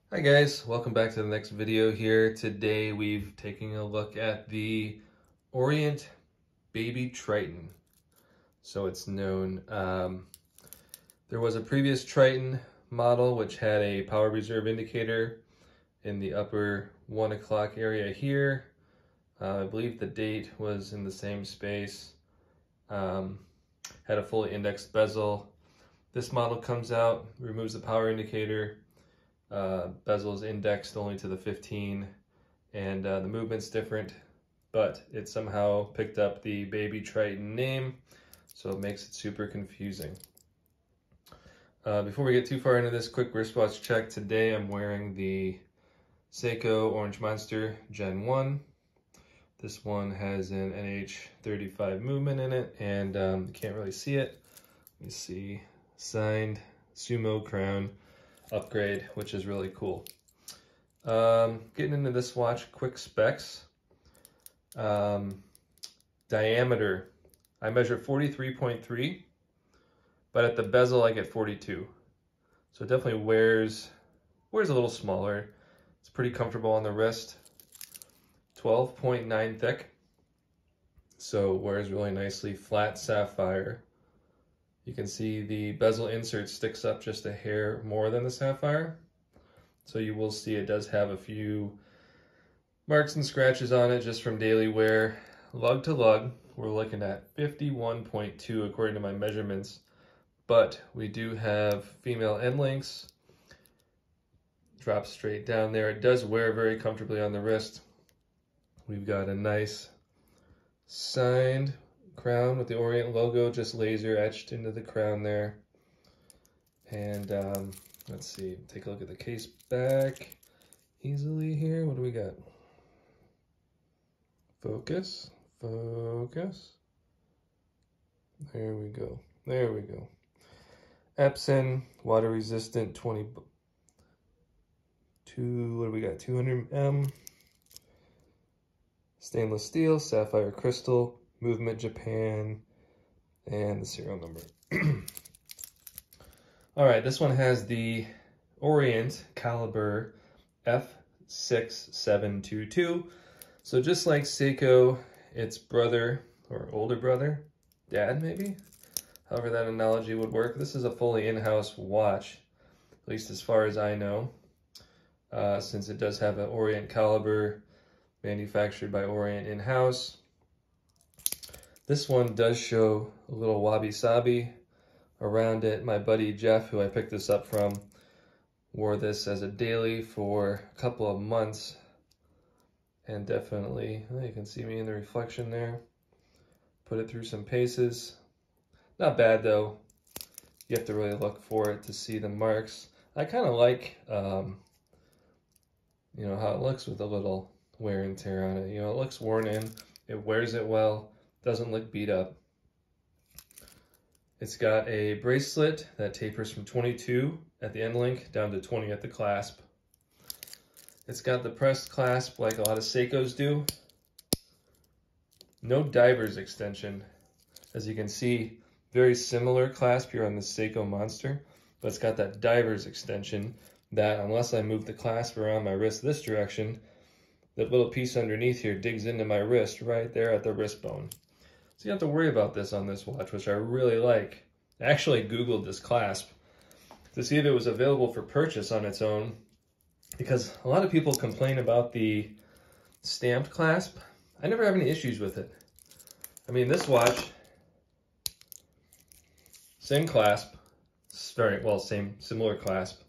Hi guys, welcome back to the next video here. Today we've taken a look at the Orient Baby Triton. So it's known. There was a previous Triton model which had a power reserve indicator in the upper 1 o'clock area here. I believe the date was in the same space. Had a fully indexed bezel. This model comes out, removes the power indicator. Bezel is indexed only to the 15 and the movement's different, but it somehow picked up the Baby Triton name, so it makes it super confusing. Before we get too far into this quick wristwatch check, today I'm wearing the Seiko Orange Monster Gen 1. This one has an NH35 movement in it, and you can't really see it. Let me see, signed Sumo Crown upgrade, which is really cool. Getting into this watch, quick specs. Diameter, I measure 43.3, but at the bezel I get 42. So it definitely wears a little smaller. It's pretty comfortable on the wrist. 12.9 thick, so wears really nicely. Flat sapphire. You can see the bezel insert sticks up just a hair more than the sapphire. So you will see it does have a few marks and scratches on it just from daily wear. Lug to lug, we're looking at 51.2 according to my measurements. But we do have female end links. Drops straight down there. It does wear very comfortably on the wrist. We've got a nice signed crown with the Orient logo just laser etched into the crown there. And let's see, take a look at the case back easily here. What do we got? Focus, focus. There we go, there we go. Epson, water resistant, 200 mm. Stainless steel, sapphire crystal, movement Japan, and the serial number. All right, this one has the Orient caliber F6722. So just like Seiko, its brother or older brother, dad maybe, however that analogy would work. This is a fully in-house watch, at least as far as I know, since it does have an Orient caliber manufactured by Orient in-house. This one does show a little wabi-sabi around it. My buddy Jeff, who I picked this up from, wore this as a daily for a couple of months. And definitely, you can see me in the reflection there. Put it through some paces. Not bad though. You have to really look for it to see the marks. I kind of like, how it looks with a little wear and tear on it. It looks worn in. It wears it well. Doesn't look beat up. It's got a bracelet that tapers from 22 at the end link down to 20 at the clasp. It's got the pressed clasp like a lot of Seikos do. No diver's extension. As you can see, very similar clasp here on the Seiko Monster, but it's got that diver's extension that, unless I move the clasp around my wrist this direction, that little piece underneath here digs into my wrist right there at the wrist bone. So you don't have to worry about this on this watch, which I really like. I actually Googled this clasp to see if it was available for purchase on its own, because a lot of people complain about the stamped clasp. I never have any issues with it. I mean, this watch, same clasp, similar clasp.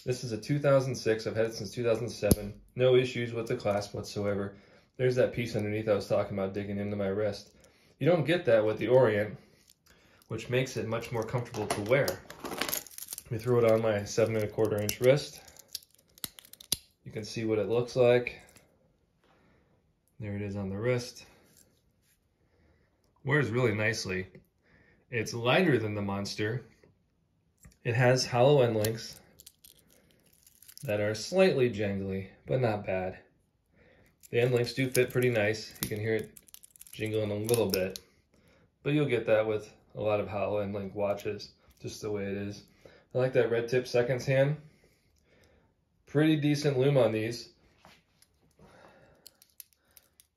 This is a 2006, I've had it since 2007. No issues with the clasp whatsoever. There's that piece underneath I was talking about digging into my wrist. You don't get that with the Orient, which makes it much more comfortable to wear. Let me throw it on my 7 1/4 inch wrist. You can see what it looks like. There it is on the wrist. Wears really nicely. It's lighter than the Monster. It has hollow end links that are slightly jangly, but not bad. The end links do fit pretty nice. You can hear it jingling a little bit, but you'll get that with a lot of hollow end link watches, just the way it is. I like that red tip seconds hand. pretty decent lume on these.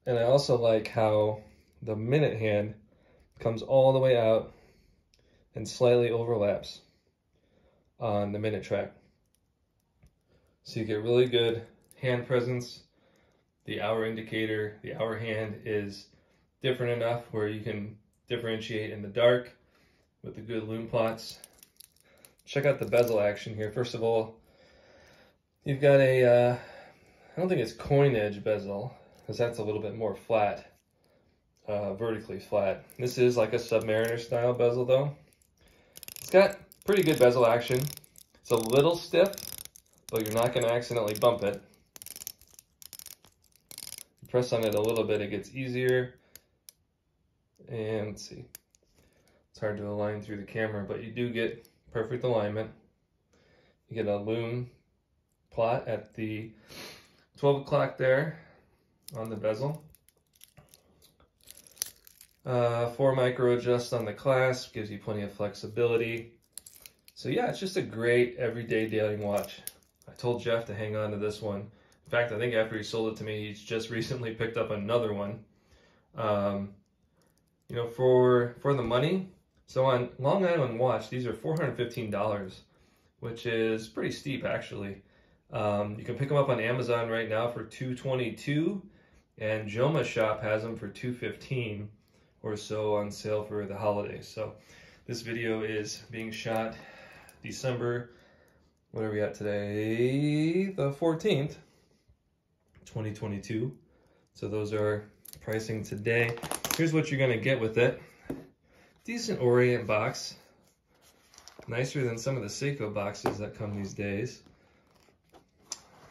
And I also like how the minute hand comes all the way out and slightly overlaps on the minute track. So you get really good hand presence. The hour indicator, the hour hand is different enough where you can differentiate in the dark with the good lume plots. Check out the bezel action here. First of all, you've got a, I don't think it's coin edge bezel, because that's a little bit more flat, vertically flat. This is like a Submariner style bezel though. It's got pretty good bezel action. It's a little stiff, but you're not going to accidentally bump it. You press on it a little bit, it gets easier. And let's see, it's hard to align through the camera, but you do get perfect alignment. You get a lume plot at the 12 o'clock there on the bezel. 4 micro adjust on the clasp, gives you plenty of flexibility. So yeah, it's just a great everyday daily watch. I told Jeff to hang on to this one. In fact, I think after he sold it to me, he's just recently picked up another one. You know, for the money. So on Long Island Watch, these are $415, which is pretty steep actually. You can pick them up on Amazon right now for $222, and Joma Shop has them for $215 or so on sale for the holidays. So this video is being shot December, what are we at today? The 14th, 2022. So those are pricing today. Here's what you're gonna get with it. Decent Orient box. Nicer than some of the Seiko boxes that come these days.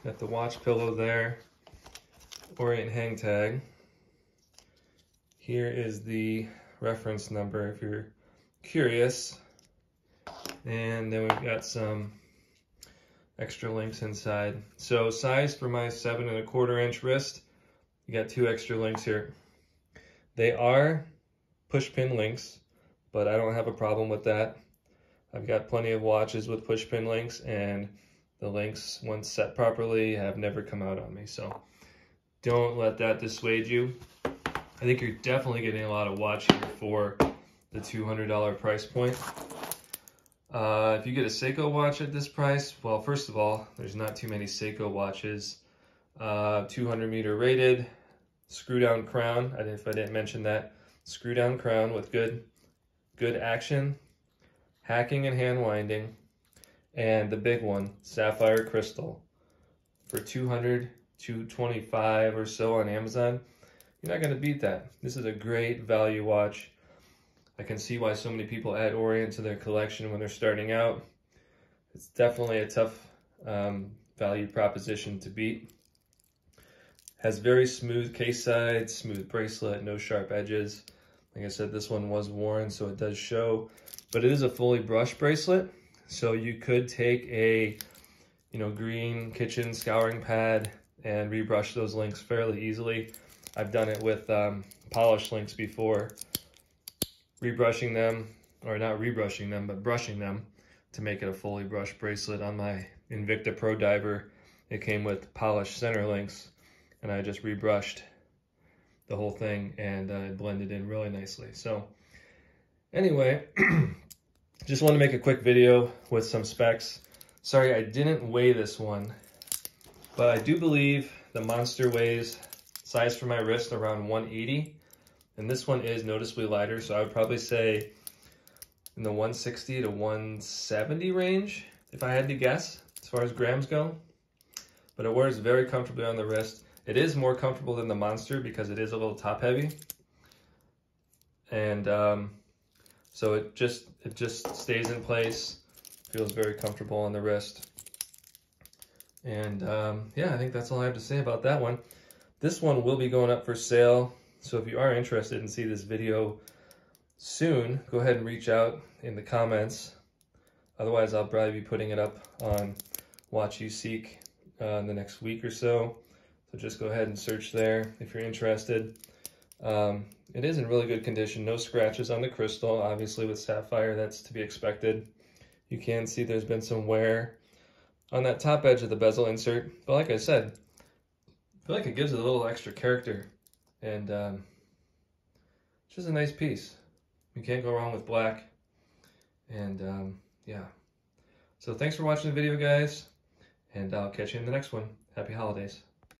Got the watch pillow there. Orient hang tag. Here is the reference number if you're curious. And then we've got some extra links inside. So size for my 7 1/4 inch wrist, you got 2 extra links here. They are push pin links, but I don't have a problem with that. I've got plenty of watches with push pin links, and the links, once set properly, have never come out on me. So don't let that dissuade you. I think you're definitely getting a lot of watch here for the $200 price point. If you get a Seiko watch at this price, well, first of all, there's not too many Seiko watches. 200 meter rated, screw down crown. If I didn't mention that, screw down crown with good action, hacking and hand winding, and the big one, sapphire crystal, for $200, $225 or so on Amazon. You're not going to beat that. This is a great value watch. I can see why so many people add Orient to their collection when they're starting out. It's definitely a tough value proposition to beat. Has very smooth case sides, smooth bracelet, no sharp edges. Like I said, this one was worn, so it does show, but it is a fully brushed bracelet. So you could take a, green kitchen scouring pad and rebrush those links fairly easily. I've done it with polished links before, rebrushing them, or not rebrushing them, but brushing them to make it a fully brushed bracelet. On my Invicta Pro Diver, it came with polished center links, and I just rebrushed the whole thing, and it blended in really nicely. So anyway, just want to make a quick video with some specs. Sorry, I didn't weigh this one, but I do believe the Monster weighs, size for my wrist, around 180. And this one is noticeably lighter, so I would probably say in the 160 to 170 range, if I had to guess, as far as grams go. But it wears very comfortably on the wrist. It is more comfortable than the Monster because it is a little top heavy. And so it just stays in place, feels very comfortable on the wrist. And yeah, I think that's all I have to say about that one. This one will be going up for sale. So if you are interested and see this video soon, go ahead and reach out in the comments. Otherwise, I'll probably be putting it up on Watch You Seek in the next week or so. So just go ahead and search there if you're interested. It is in really good condition. No scratches on the crystal. Obviously with sapphire, that's to be expected. You can see there's been some wear on that top edge of the bezel insert. But like I said, I feel like it gives it a little extra character, and it's just a nice piece. You can't go wrong with black, and yeah. So thanks for watching the video, guys, and I'll catch you in the next one. Happy holidays.